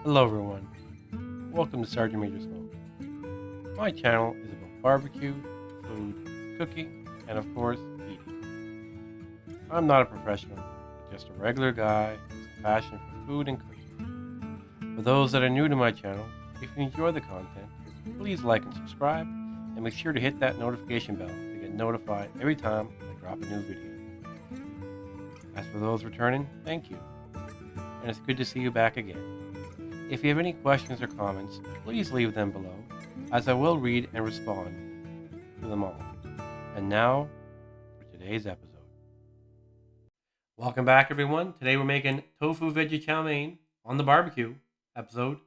Hello everyone, welcome to Sgt-Maj Smoke. My channel is about barbecue, food, cooking, and of course, eating. I'm not a professional, but just a regular guy with a passion for food and cooking. For those that are new to my channel, if you enjoy the content, please like and subscribe, and make sure to hit that notification bell to get notified every time I drop a new video. As for those returning, thank you, and it's good to see you back again. If you have any questions or comments, please leave them below, as I will read and respond to them all. And now, for today's episode. Welcome back everyone. Today we're making Tofu Veggie Chow Mein on the barbecue, episode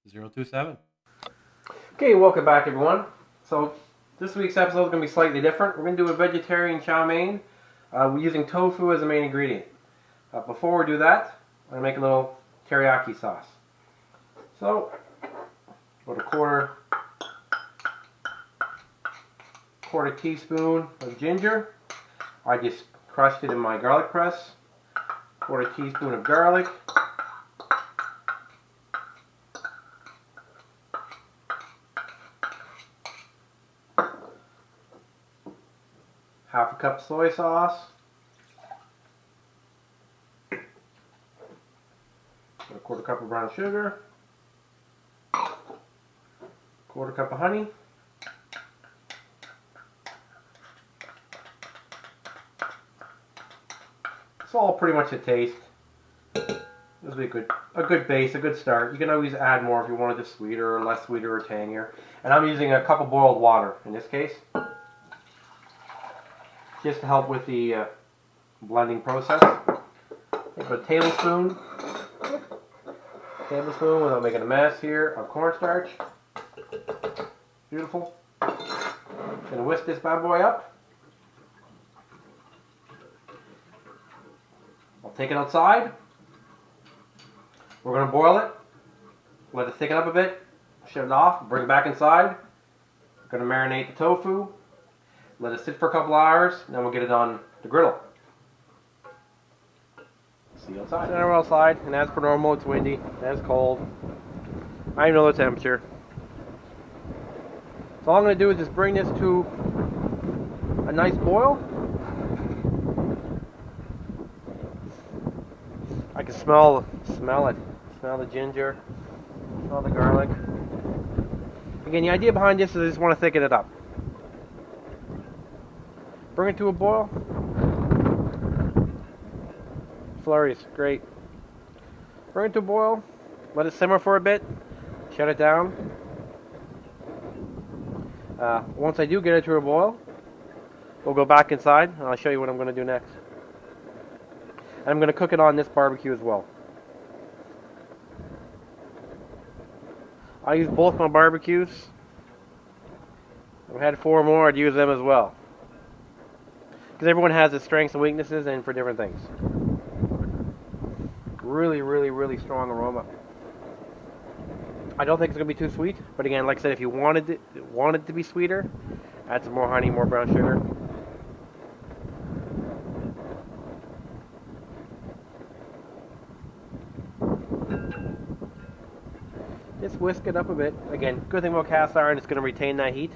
027. Okay, welcome back everyone. So, this week's episode is going to be slightly different. We're going to do a vegetarian chow mein. We're using tofu as the main ingredient. Before we do that, I'm going to make a little teriyaki sauce. So, about a quarter teaspoon of ginger. I just crushed it in my garlic press. Quarter teaspoon of garlic. Half a cup soy sauce. A quarter cup of brown sugar. Quarter cup of honey. It's all pretty much a taste. This will be a good base, a good start. You can always add more if you wanted it sweeter or less sweeter or tangier. And I'm using a cup of boiled water in this case, just to help with the blending process. Take a tablespoon without making a mess here of cornstarch. Beautiful. Gonna whisk this bad boy up. I'll take it outside. We're gonna boil it. Let it thicken up a bit. Shut it off. Bring it back inside. Gonna marinate the tofu. Let it sit for a couple hours. And then we'll get it on the griddle. See you outside. So now we're outside, and as per normal, it's windy. And it's cold. I know the temperature. So all I'm going to do is just bring this to a nice boil. I can smell it. Smell the ginger, smell the garlic. Again, the idea behind this is I just want to thicken it up. Bring it to a boil. Flurries, great. Bring it to a boil. Let it simmer for a bit. Shut it down. Once I do get it to a boil, we'll go back inside and I'll show you what I'm going to do next. And I'm going to cook it on this barbecue as well. I use both my barbecues. If I had 4 more, I'd use them as well. Because everyone has its strengths and weaknesses and for different things. Really, really, really strong aroma. I don't think it's going to be too sweet, but again, like I said, if you wanted it to be sweeter, add some more honey, more brown sugar. Just whisk it up a bit. Again, good thing about cast iron, it's going to retain that heat.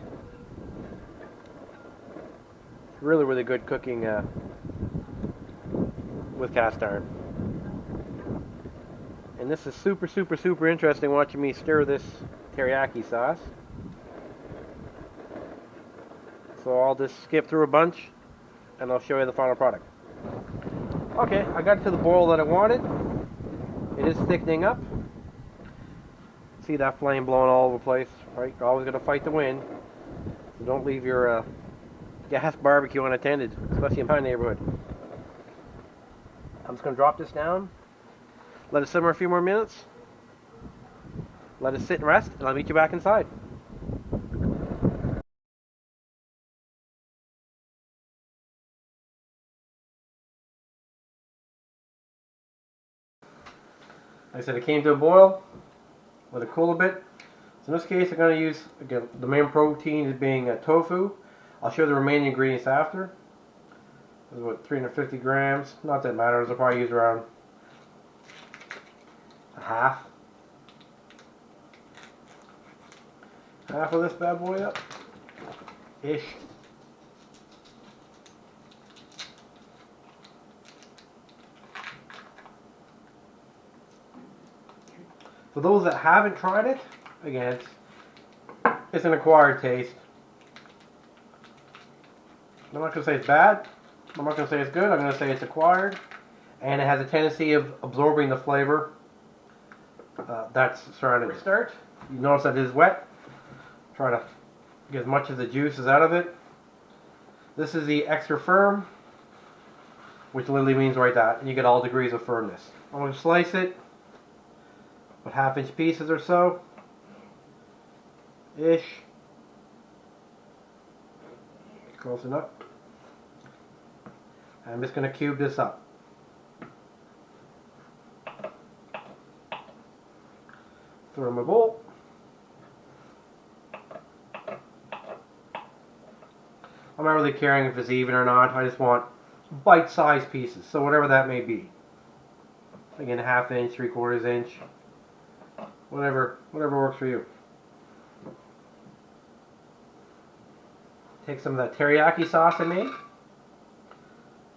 It's really, really good cooking with cast iron. And this is super, super, super interesting watching me stir this teriyaki sauce. So I'll just skip through a bunch and I'll show you the final product. Okay, I got it to the boil that I wanted. It is thickening up. See that flame blowing all over the place, right? You're always going to fight the wind. So don't leave your gas barbecue unattended, especially in my neighborhood. I'm just going to drop this down. Let it simmer a few more minutes. Let it sit and rest, and I'll meet you back inside. Like I said, it came to a boil. Let it cool a bit. So in this case, I'm going to use, again, the main protein is being tofu. I'll show the remaining ingredients after. This is what, 350 grams. Not that matters. I'll probably use around a half. half of this bad boy up. Ish. For those that haven't tried it, again, it's an acquired taste. I'm not going to say it's bad. I'm not going to say it's good. I'm going to say it's acquired. And it has a tendency of absorbing the flavor that's surrounding it. Start. You notice that it is wet. Try to get as much of the juices out of it. This is the extra firm, which literally means right that. And you get all degrees of firmness. I'm going to slice it with half-inch pieces or so. Ish. Close enough. I'm just going to cube this up. Throw in my bowl. I'm not really caring if it's even or not. I just want bite-sized pieces, so whatever that may be. Again, 1/2 inch, 3/4 inch, whatever works for you. Take some of that teriyaki sauce I made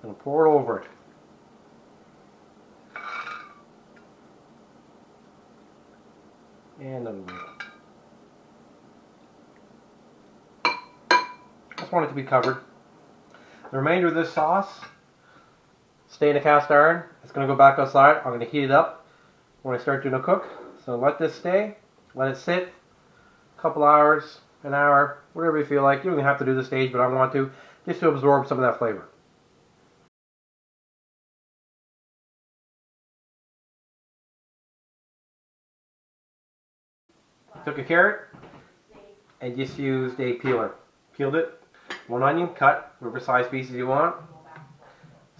and pour it over it. And just want it to be covered. The remainder of this sauce, stay in a cast iron. It's going to go back outside. I'm going to heat it up when I start doing a cook. So let this stay. Let it sit a couple hours, an hour, whatever you feel like. You don't even have to do the stage, but I want to, just to absorb some of that flavor. Took a carrot and just used a peeler. Peeled it. 1 onion, cut whatever size pieces you want.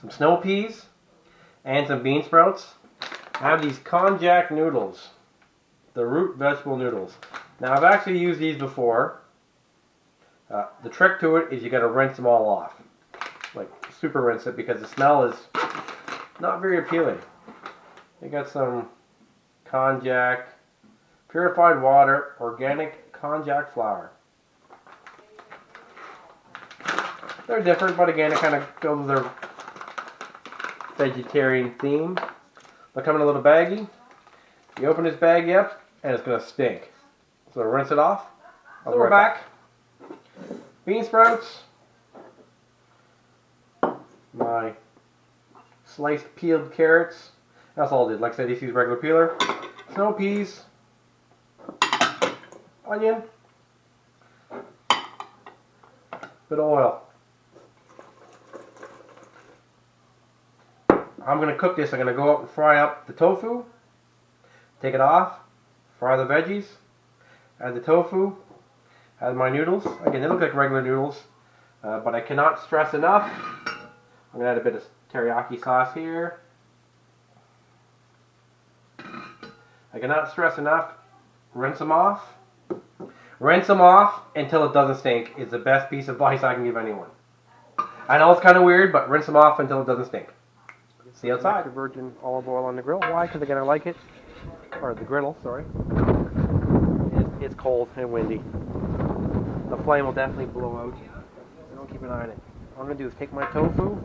Some snow peas and some bean sprouts. I have these konjac noodles, the root vegetable noodles. Now I've actually used these before. The trick to it is you got to rinse them all off, like super rinse it, because the smell is not very appealing. You got some konjac, purified water, organic konjac flour. They're different, but again, it kind of goes with their vegetarian theme. They come in a little baggie. You open this baggie up, and it's going to stink. So rinse it off. So we're back. Bean sprouts. My sliced peeled carrots. That's all I did. Like I said, just use regular peeler. Snow peas. Onion. Bit of oil. I'm going to cook this. I'm going to go up and fry up the tofu. Take it off. Fry the veggies. Add the tofu. Add my noodles. Again, they look like regular noodles. But I cannot stress enough. I'm going to add a bit of teriyaki sauce here. I cannot stress enough. Rinse them off. Rinse them off until it doesn't stink is the best piece of advice I can give anyone. I know it's kind of weird, but rinse them off until it doesn't stink. See you outside. Extra virgin olive oil on the grill. Why? Because again, I like it. Or the griddle, sorry. It's cold and windy. The flame will definitely blow out. So don't keep an eye on it. What I'm going to do is take my tofu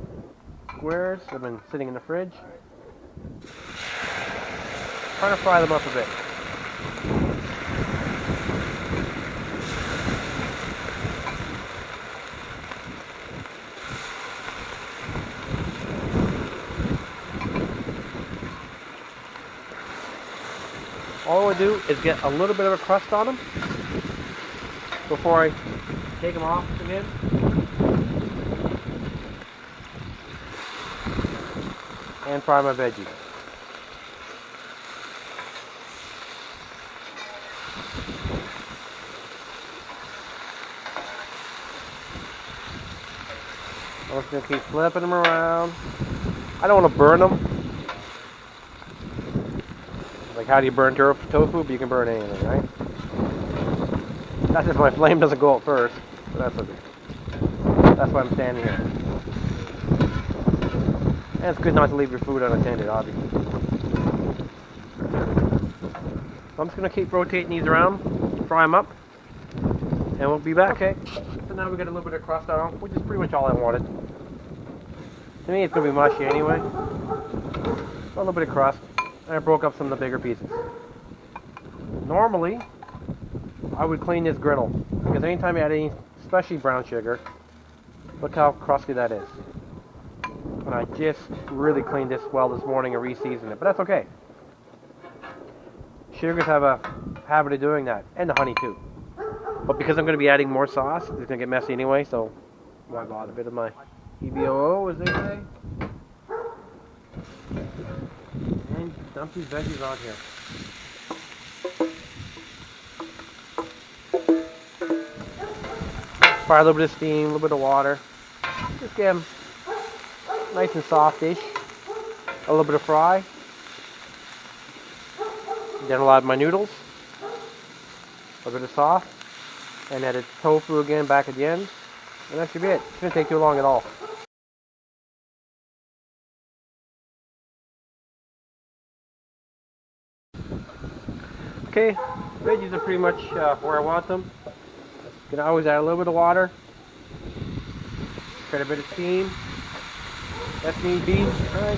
squares that have been sitting in the fridge. Trying to fry them up a bit. All I would do is get a little bit of a crust on them before I take them off again. And fry my veggies. I'm just going to keep flipping them around. I don't want to burn them. Like, how do you burn tofu? But you can burn anything, right? That's if my flame doesn't go up first. But that's okay. That's why I'm standing here. And it's good not to leave your food unattended, obviously. So I'm just going to keep rotating these around, fry them up. and we'll be back. Okay, so now we got a little bit of crust on, which is pretty much all I wanted. To me, it's going to be mushy anyway. A little bit of crust, and I broke up some of the bigger pieces. Normally, I would clean this griddle, because anytime you add any, especially brown sugar, look how crusty that is. And I just really cleaned this well this morning and re-seasoned it, but that's okay. Sugars have a habit of doing that, and the honey too. But because I'm going to be adding more sauce, it's going to get messy anyway, so why bother? A bit of my EBOO, as they say. And dump these veggies on here. Fry a little bit of steam, a little bit of water. Just get them nice and softish. A little bit of fry. Then I'll add my noodles. A little bit of sauce. And add a tofu again back at the end. And that should be it. It shouldn't take too long at all. Okay, veggies are pretty much where I want them. You can always add a little bit of water. Create a bit of steam. That's need be, right?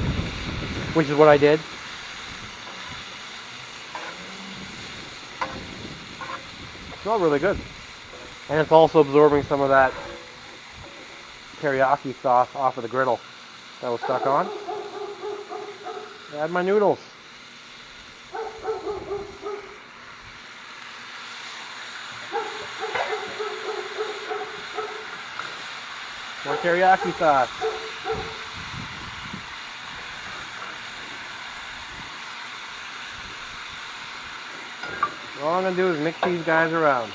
Which is what I did. Smells really good. And it's also absorbing some of that teriyaki sauce off of the griddle that was stuck on. Add my noodles. More teriyaki sauce. All I'm going to do is mix these guys around.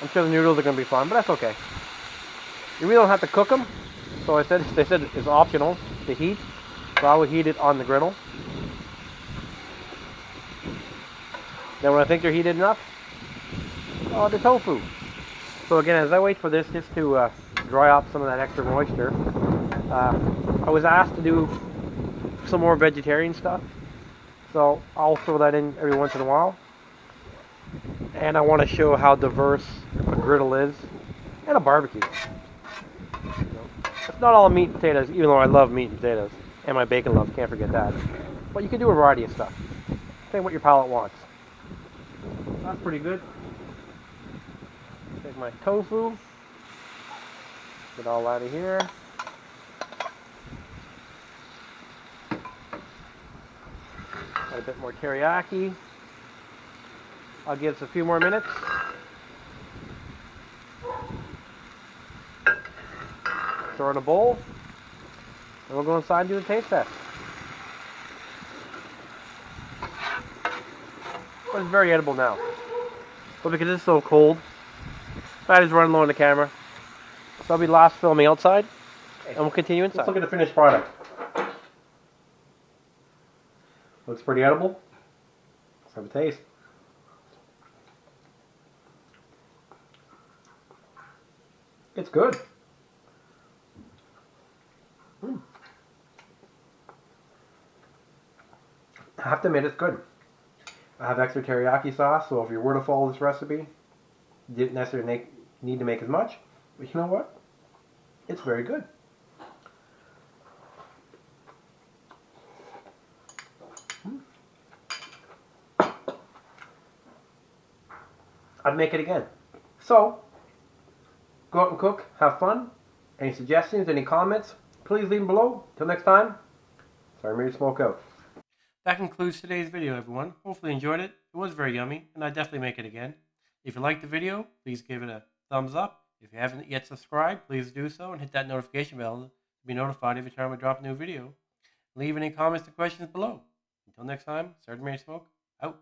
I'm sure the noodles are going to be fun, but that's okay. You really don't have to cook them. So they said it's optional to heat. So I would heat it on the griddle. Then when I think they're heated enough, I'll add the tofu. So again, as I wait for this just to dry up some of that extra moisture, I was asked to do some more vegetarian stuff. So I'll throw that in every once in a while. And I want to show how diverse a griddle is, and a barbecue. It's not all meat and potatoes, even though I love meat and potatoes, and my bacon love, can't forget that. But you can do a variety of stuff, depending what your palate wants. That's pretty good. Take my tofu, get all out of here. Add a bit more teriyaki. I'll give this a few more minutes. Throw in a bowl. And we'll go inside and do the taste test. But it's very edible now. But because it's so cold, I just run low on the camera. So I'll be last filming outside. And we'll continue inside. Let's look at the finished product. Looks pretty edible. Let's have a taste. It's good. I have to admit, it's good. I have extra teriyaki sauce, so if you were to follow this recipe, you didn't necessarily need to make as much. But you know what? It's very good. I'd make it again. So, go out and cook, have fun. Any suggestions, any comments, please leave them below. Till next time, Sgt-Maj Smoke out. That concludes today's video, everyone. Hopefully you enjoyed it. It was very yummy, and I'd definitely make it again. If you liked the video, please give it a thumbs up. If you haven't yet subscribed, please do so, and hit that notification bell to be notified every time I drop a new video. Leave any comments or questions below. Until next time, Sgt-Maj Smoke out.